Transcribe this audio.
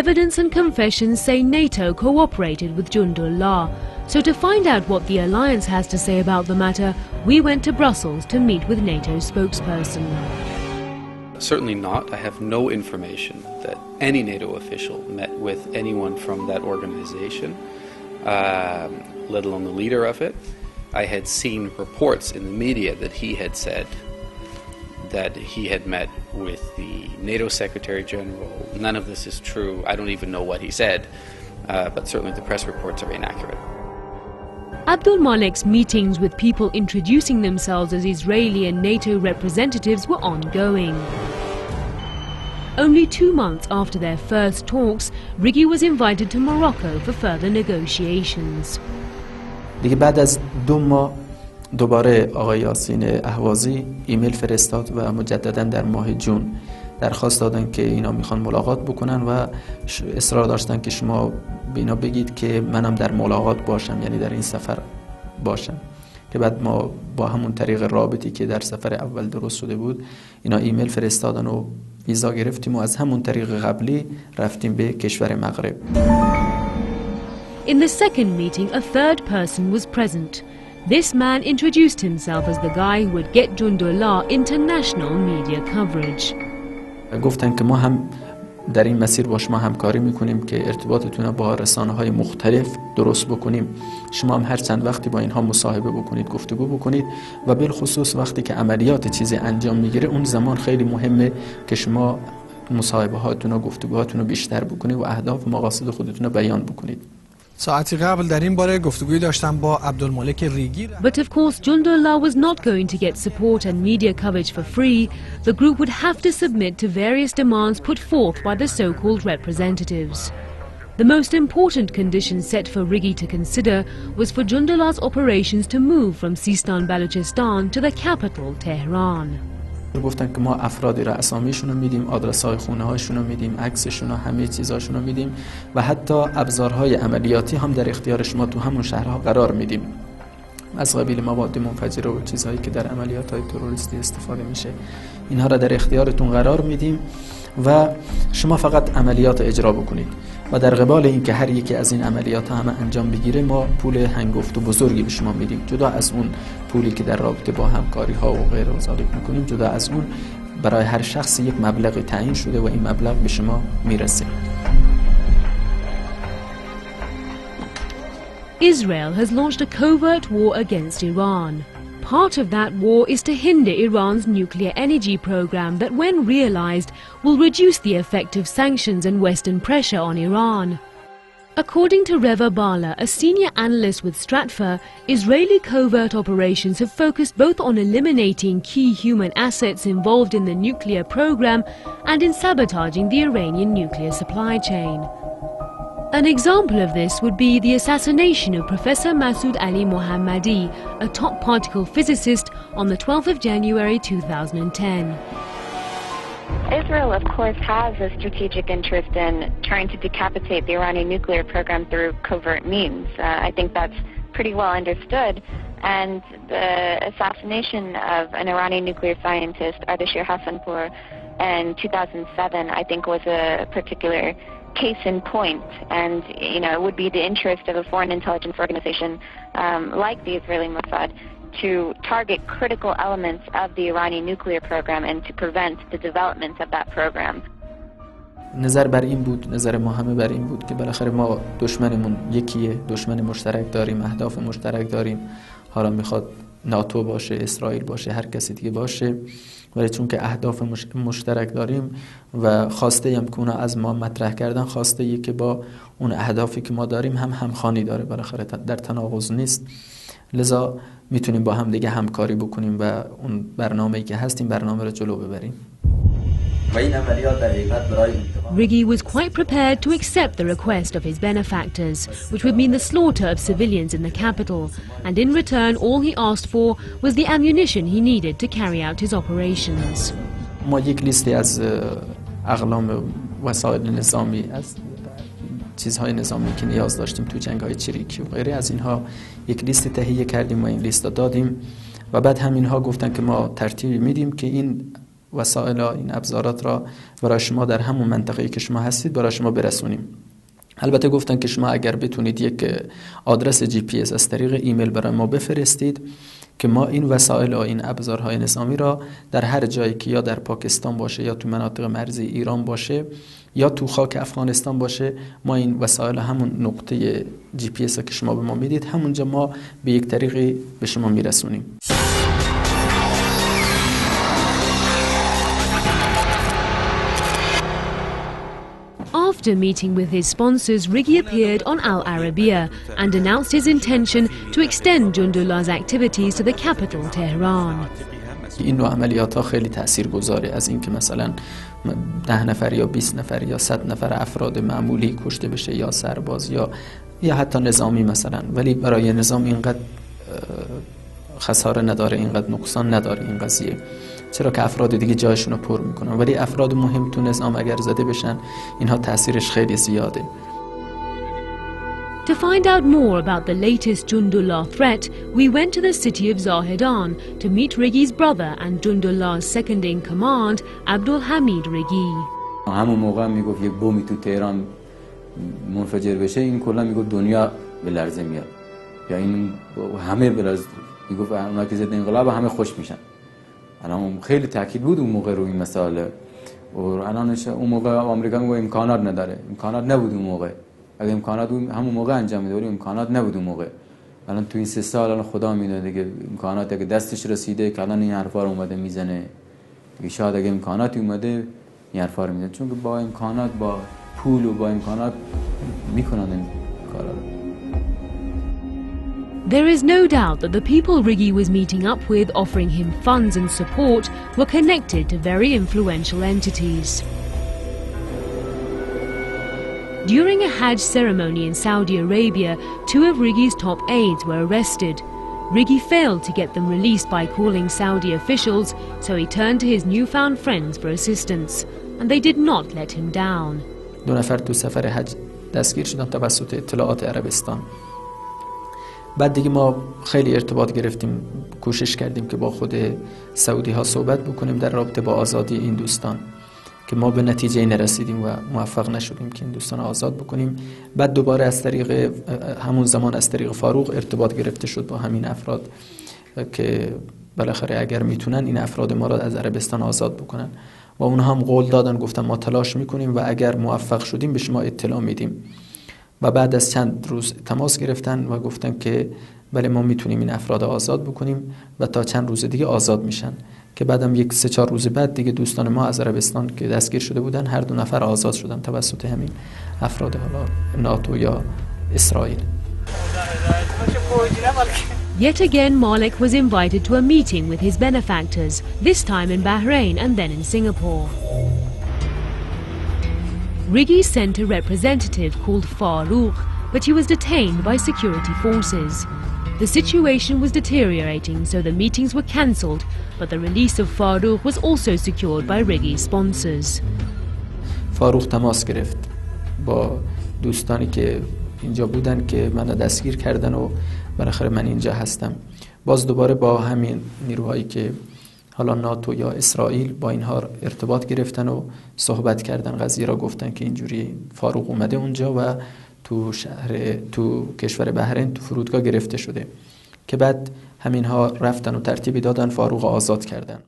Evidence and confessions say NATO cooperated with Jundallah. So to find out what the alliance has to say about the matter, we went to Brussels to meet with NATO's spokesperson. Certainly not. I have no information that any NATO official met with anyone from that organization, let alone the leader of it. I had seen reports in the media that he had said that he had met with the NATO Secretary General. None of this is true. I don't even know what he said, but certainly the press reports are inaccurate. Abdul Malik's meetings with people introducing themselves as Israeli and NATO representatives were ongoing. Only 2 months after their first talks, Righi was invited to Morocco for further negotiations. دیگه بعد از 2 ماه دوباره آقای یاسین اهوازی ایمیل فرستاد و مجددا در ماه جون درخواست دادن که اینا میخوان ملاقات بکنن و اصرار داشتن که شما به اینا بگید که منم در ملاقات باشم، یعنی در این سفر باشم. که بعد ما با همون طریق رابطی که در سفر اول درست شده بود اینا ایمیل فرستادن و ویزا گرفتیم و از همون طریق قبلی رفتیم به کشور مغرب. In the second meeting, a third person was present. This man introduced himself as the guy who would get Jundallah international media coverage. گفتن که ما هم در این مسیر با شما همکاری میکنیم که ارتباطتون با رسانه‌های مختلف درست بکنیم. شما هم هر چند وقتی با اینها مصاحبه بکنید، گفتگو بکنید و بالخصوص وقتی که عملیات چیزی انجام میگیره اون زمان خیلی مهمه که شما مصاحبه هاتون و گفتگوهاتون رو بیشتر بکنید و اهداف و مقاصد خودتون رو بیان بکنید. ساعتی قبل در این باره گفتگویی داشتم با عبدالمالک ریگی. But of course Jundallah was not going to get support and media coverage for free. The group would have to submit to various demands put forth by the so-called representatives. The most important condition set for Righi to consider was for Jundallah's operations to move from Sistan Balochistan to the capital, Tehran. گفتن که ما افرادی را اسامیشون رو میدیم، آدرس‌های خونه‌هاشون رو میدیم، عکسشون رو، همه چیزاشون رو میدیم و حتی ابزارهای عملیاتی هم در اختیار شما تو همون شهرها قرار میدیم. از قبیل مواد منفجره و چیزهایی که در عملیات‌های تروریستی استفاده میشه، اینها را در اختیارتون قرار میدیم و شما فقط عملیات اجرا بکنید و در قبال اینکه هر یکی از این عملیات همه انجام بگیره ما پول هنگفت و بزرگی به شما میدیم، جدا از اون پولی که در رابطه با همکاری ها و غیره و ذالک میکنیم. جدا از اون برای هر شخص یک مبلغ تعیین شده و این مبلغ به شما میرسه. Israel has launched a covert war against Iran. Part of that war is to hinder Iran's nuclear energy program that, when realized, will reduce the effect of sanctions and Western pressure on Iran. According to Reva Bala, a senior analyst with Stratfor, Israeli covert operations have focused both on eliminating key human assets involved in the nuclear program and in sabotaging the Iranian nuclear supply chain. An example of this would be the assassination of Professor Masoud Ali Mohammadi, a top particle physicist, on the 12th of January 2010. Israel, of course, has a strategic interest in trying to decapitate the Iranian nuclear program through covert means. I think that's pretty well understood. And the assassination of an Iranian nuclear scientist, Ardashir Hassanpour, in 2007, I think was a particular case in point, and it would be the interest of a foreign intelligence organization like the Israeli Mossad to target critical elements of the Iranian nuclear program and to prevent the development of that program. نظر بر این بود، نظر ما همه بر این بود که بالاخره ما دشمنمون یکیه، دشمن مشترک داریم، اهداف مشترک داریم. حالا میخواد ناتو باشه، اسرائیل باشه، هر کسی دیگه باشه، ولی چون که اهداف مشترک داریم و خواسته هم که اونا از ما مطرح کردن، خواسته ای که با اون اهدافی که ما داریم هم همخوانی داره، بالاخره در تناقض نیست. لذا میتونیم با هم دیگه همکاری بکنیم و اون برنامه‌ای که هستیم برنامه رو جلو ببریم. Righi was quite prepared to accept the request of his benefactors, which would mean the slaughter of civilians in the capital, and in return all he asked for was the ammunition he needed to carry out his operations. ما یک لیستی از اقلام وسایل نظامی، از چیزهای نظامی که نیاز داشتیم تو جنگ‌های چریکی و غیره از اینها یک لیست تهیه کردیم و این لیست دادیم و بعد همینها گفتن که ما ترتیب میدیم که این وسایل این ابزارات را برای شما در همون منطقه‌ای که شما هستید برای شما برسونیم. البته گفتن که شما اگر بتونید یک آدرس جی پی اس از طریق ایمیل برای ما بفرستید که ما این وسایل و این ابزارهای نظامی را در هر جایی که یا در پاکستان باشه یا تو مناطق مرزی ایران باشه یا تو خاک افغانستان باشه، ما این وسایل همون نقطه جی پی اس که شما به ما میدید همونجا ما به یک طریقی به شما میرسونیم. After meeting with his sponsors, Riggy appeared on Al Arabiya and announced his intention to extend Jundullah's activities to the capital, Tehran. این نوع عملیات ها خیلی تاثیرگذاره، از اینکه مثلا 10 نفر یا 20 نفر یا 100 نفر افراد معمولی کشته بشه یا سرباز یا حتی نظامی مثلا، ولی برای نظام اینقدر خساره نداره، اینقدر نقصان نداره این قضیه، چرا که افراد دیگه جایشون رو پر میکنن، ولی افراد مهم تو نظام اگر زده بشن اینها تاثیرش خیلی زیاده. To find out more about the latest Jundallah threat, we went to the city of Zahedan to meet Riggy's brother and Jundullah's second-in-command, Abdul Hamid Riggy. همون موقع میگفت یک بومی تو تهران منفجر بشه این کلا میگفت دنیا به لرزه میاد یا این همه به لرزه، میگفت اونا که ضد انقلاب همه خوش میشن. الان خیلی تاکید بود اون موقع روی این مسئله و الانش اون موقع آمریکا میگه امکانات نداره، امکانات نبود اون موقع، اگه امکانات بود همون موقع انجام میداد ولی امکانات نبود اون موقع. الان تو این 3 سال الان خدا میدونه دیگه امکانات اگه دستش رسیده که الان این حرفا رو اومده میزنه دیگه، شاید اگه امکاناتی اومده این حرفا رو میزنه، چون که با امکانات با پول و با امکانات میکنن این کارا رو. There is no doubt that the people Riggy was meeting up with, offering him funds and support, were connected to very influential entities. During a Hajj ceremony in Saudi Arabia, 2 of Riggy's top aides were arrested. Riggy failed to get them released by calling Saudi officials, so he turned to his newfound friends for assistance, and they did not let him down. 2 نفر تو سفر حج دستگیر شدن توسط اطلاعات عربستان. بعد دیگه ما خیلی ارتباط گرفتیم، کوشش کردیم که با خود سعودی ها صحبت بکنیم در رابطه با آزادی این دوستان که ما به نتیجه نرسیدیم و موفق نشدیم که این دوستان آزاد بکنیم. بعد دوباره از طریق همون زمان از طریق فاروق ارتباط گرفته شد با همین افراد که بالاخره اگر میتونن این افراد ما را از عربستان آزاد بکنن و اونها هم قول دادن، گفتن ما تلاش میکنیم و اگر موفق شدیم به شما اطلاع میدیم. و بعد از چند روز تماس گرفتن و گفتن که بله ما میتونیم این افراد آزاد بکنیم و تا چند روز دیگه آزاد میشن، که بعدم یک 3-4 روز بعد دیگه دوستان ما از عربستان که دستگیر شده بودن هر 2 نفر آزاد شدن توسط همین افراد حالا ناتو یا اسرائیل. Yet again Malik was invited to a meeting with his benefactors, this time in Bahrain and then in Singapore. Riggy sent a representative called Farouk, but he was detained by security forces. The situation was deteriorating, so the meetings were cancelled, but the release of Farouk was also secured by Riggy's sponsors. فاروق تماس گرفت با دوستانی که اینجا بودن که منو دستگیر کردن و بالاخره من اینجا هستم. باز دوباره با همین نیروهایی که حالا ناتو یا اسرائیل با اینها ارتباط گرفتن و صحبت کردن، قضیه را گفتن که اینجوری فاروق اومده اونجا و تو کشور بحرین تو فرودگاه گرفته شده، که بعد همینها رفتن و ترتیبی دادن فاروق آزاد کردن.